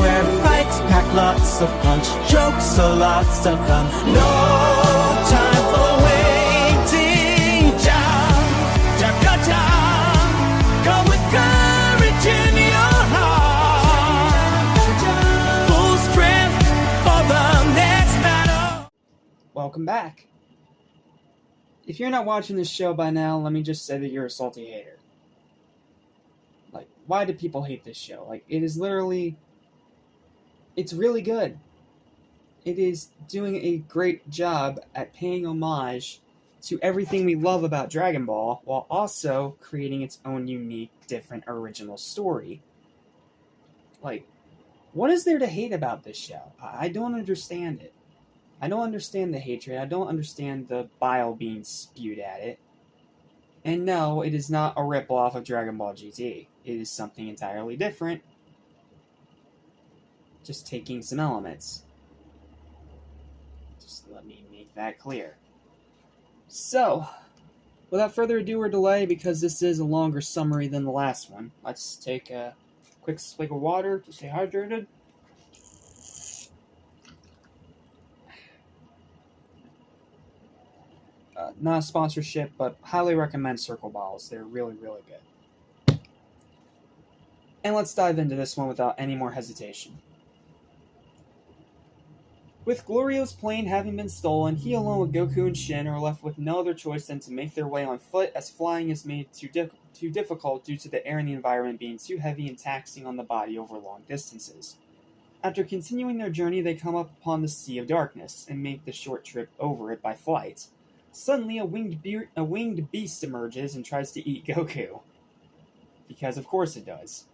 where fights pack lots of punch, jokes are lots of fun. No time for waiting. Jump, jump, jump, jump. Go with courage in your heart. Full strength for the next battle. Welcome back. If you're not watching this show by now, let me just say that you're a salty hater. Like, why do people hate this show? Like, it is literally... It's really good. It is doing a great job at paying homage to everything we love about Dragon Ball, while also creating its own unique, different, original story. Like, what is there to hate about this show? I don't understand it. I don't understand the hatred. I don't understand the bile being spewed at it. And no, it is not a ripoff of Dragon Ball GT. It is something entirely different. Just taking some elements. Just let me make that clear. So, without further ado or delay, because this is a longer summary than the last one, let's take a quick swig of water to stay hydrated. Not a sponsorship, but highly recommend Circle Bottles. They're really, really good. And let's dive into this one without any more hesitation. With Glorio's plane having been stolen, he along with Goku and Shin are left with no other choice than to make their way on foot, as flying is made too difficult due to the air in the environment being too heavy and taxing on the body over long distances. After continuing their journey, they come up upon the Sea of Darkness, and make the short trip over it by flight. Suddenly, a winged beast emerges and tries to eat Goku. Because of course it does.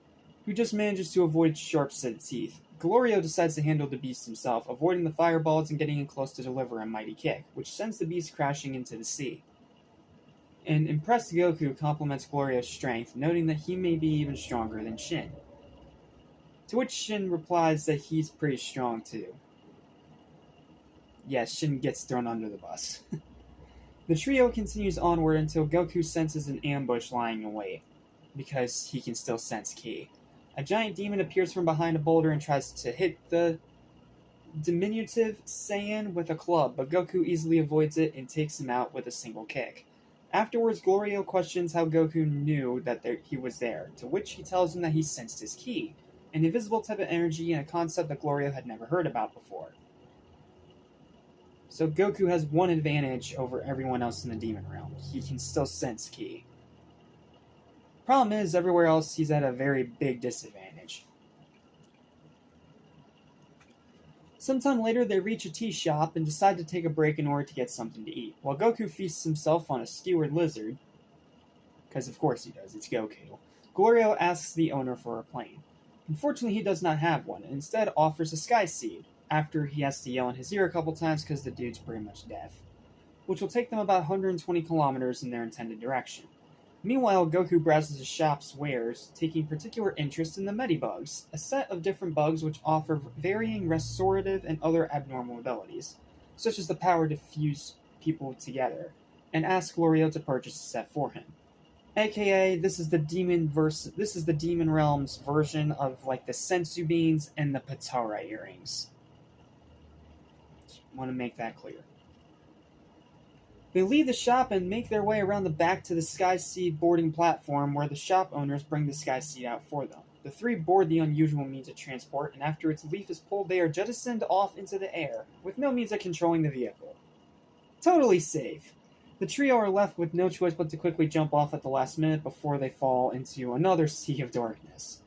Who just manages to avoid sharp-set teeth. Glorio decides to handle the beast himself, avoiding the fireballs and getting in close to deliver a mighty kick, which sends the beast crashing into the sea. An impressed Goku compliments Glorio's strength, noting that he may be even stronger than Shin. To which Shin replies that he's pretty strong too. Yes, Shin gets thrown under the bus. The trio continues onward until Goku senses an ambush lying in wait, because he can still sense ki. A giant demon appears from behind a boulder and tries to hit the diminutive Saiyan with a club, but Goku easily avoids it and takes him out with a single kick. Afterwards, Glorio questions how Goku knew that he was there, to which he tells him that he sensed his ki, an invisible type of energy and a concept that Glorio had never heard about before. So Goku has one advantage over everyone else in the Demon Realm. He can still sense ki. Problem is, everywhere else he's at a very big disadvantage. Sometime later, they reach a tea shop and decide to take a break in order to get something to eat. While Goku feasts himself on a skewered lizard, because of course he does, it's Goku, Glorio asks the owner for a plane. Unfortunately, he does not have one, and instead offers a sky seed, after he has to yell in his ear a couple times because the dude's pretty much deaf, which will take them about 120 kilometers in their intended direction. Meanwhile, Goku browses the shop's wares, taking particular interest in the Medibugs, a set of different bugs which offer varying restorative and other abnormal abilities, such as the power to fuse people together, and asks Glorio to purchase a set for him. AKA, this is the Demon Realm's version of like the Sensu beans and the Patara earrings. Just want to make that clear. They leave the shop and make their way around the back to the Sky Seed boarding platform where the shop owners bring the Sky Seed out for them. The three board the unusual means of transport, and after its leaf is pulled, they are jettisoned off into the air, with no means of controlling the vehicle. Totally safe. The trio are left with no choice but to quickly jump off at the last minute before they fall into another Sea of Darkness.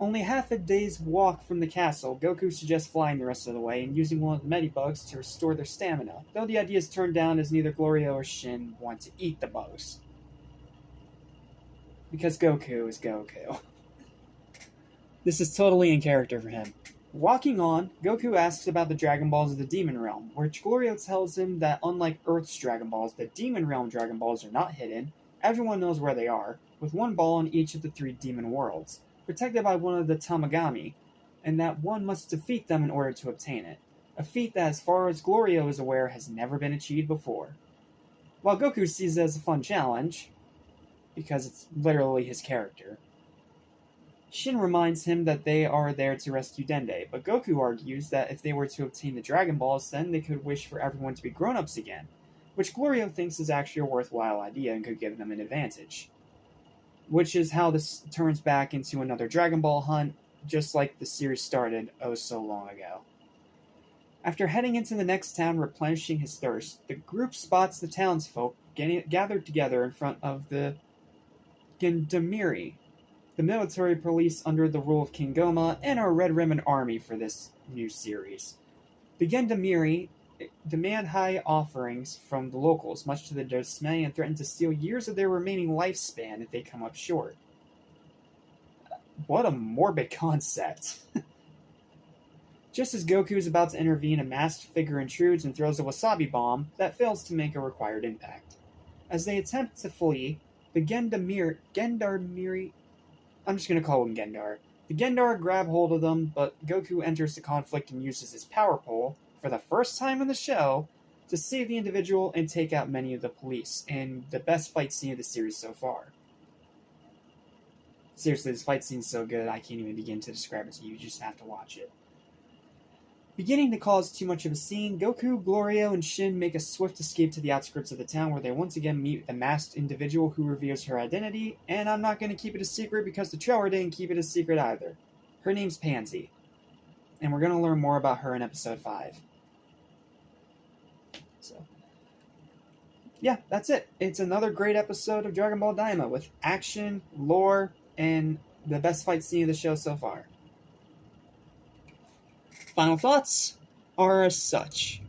Only half a day's walk from the castle, Goku suggests flying the rest of the way and using one of the Medibugs to restore their stamina, though the idea is turned down as neither Glorio or Shin want to eat the bugs. Because Goku is Goku. This is totally in character for him. Walking on, Goku asks about the Dragon Balls of the Demon Realm, which Glorio tells him that unlike Earth's Dragon Balls, the Demon Realm Dragon Balls are not hidden, everyone knows where they are, with one ball in each of the three demon worlds, protected by one of the Tamagami, and that one must defeat them in order to obtain it, a feat that, as far as Glorio is aware, has never been achieved before. While Goku sees it as a fun challenge, because it's literally his character, Shin reminds him that they are there to rescue Dende, but Goku argues that if they were to obtain the Dragon Balls, then they could wish for everyone to be grown-ups again, which Glorio thinks is actually a worthwhile idea and could give them an advantage. Which is how this turns back into another Dragon Ball hunt, just like the series started oh so long ago. After heading into the next town replenishing his thirst, the group spots the townsfolk gathered together in front of the Gendarmerie, the military police under the rule of King Gomah, and our Red Ribbon Army for this new series. The Gendarmerie demand high offerings from the locals, much to their dismay, and threaten to steal years of their remaining lifespan if they come up short. What a morbid concept. Just as Goku is about to intervene, a masked figure intrudes and throws a wasabi bomb that fails to make a required impact. As they attempt to flee, the Gendarmerie, I'm just going to call him Gendar. The Gendar grab hold of them, but Goku enters the conflict and uses his power pole, for the first time in the show, to save the individual and take out many of the police, in the best fight scene of the series so far. Seriously, this fight scene's so good, I can't even begin to describe it to you, you just have to watch it. Beginning to cause too much of a scene, Goku, Glorio, and Shin make a swift escape to the outskirts of the town where they once again meet the masked individual who reveals her identity, and I'm not going to keep it a secret because the trailer didn't keep it a secret either. Her name's Pansy, and we're going to learn more about her in episode 5. So, yeah, that's it. It's another great episode of Dragon Ball Daima with action, lore, and the best fight scene of the show so far. Final thoughts are as such.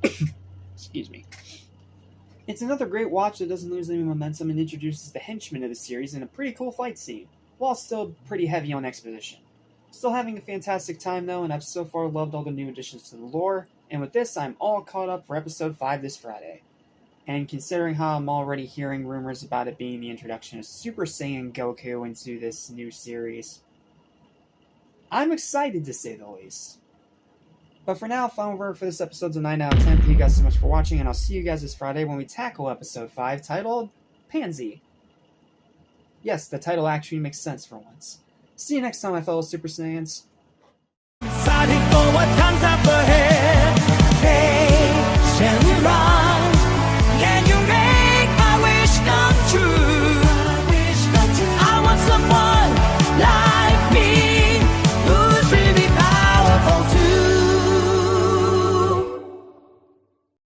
Excuse me. It's another great watch that doesn't lose any momentum and introduces the henchmen of the series in a pretty cool fight scene, while still pretty heavy on exposition. Still having a fantastic time though, and I've so far loved all the new additions to the lore, and with this I'm all caught up for episode 5 this Friday. And considering how I'm already hearing rumors about it being the introduction of Super Saiyan Goku into this new series, I'm excited to say the least. But for now, final word for this episode's a 9 out of 10. Thank you guys so much for watching, and I'll see you guys this Friday when we tackle episode 5, titled Pansy. Yes, the title actually makes sense for once. See you next time, my fellow Super Saiyans. Excited for what comes up ahead. Hey, Shenron.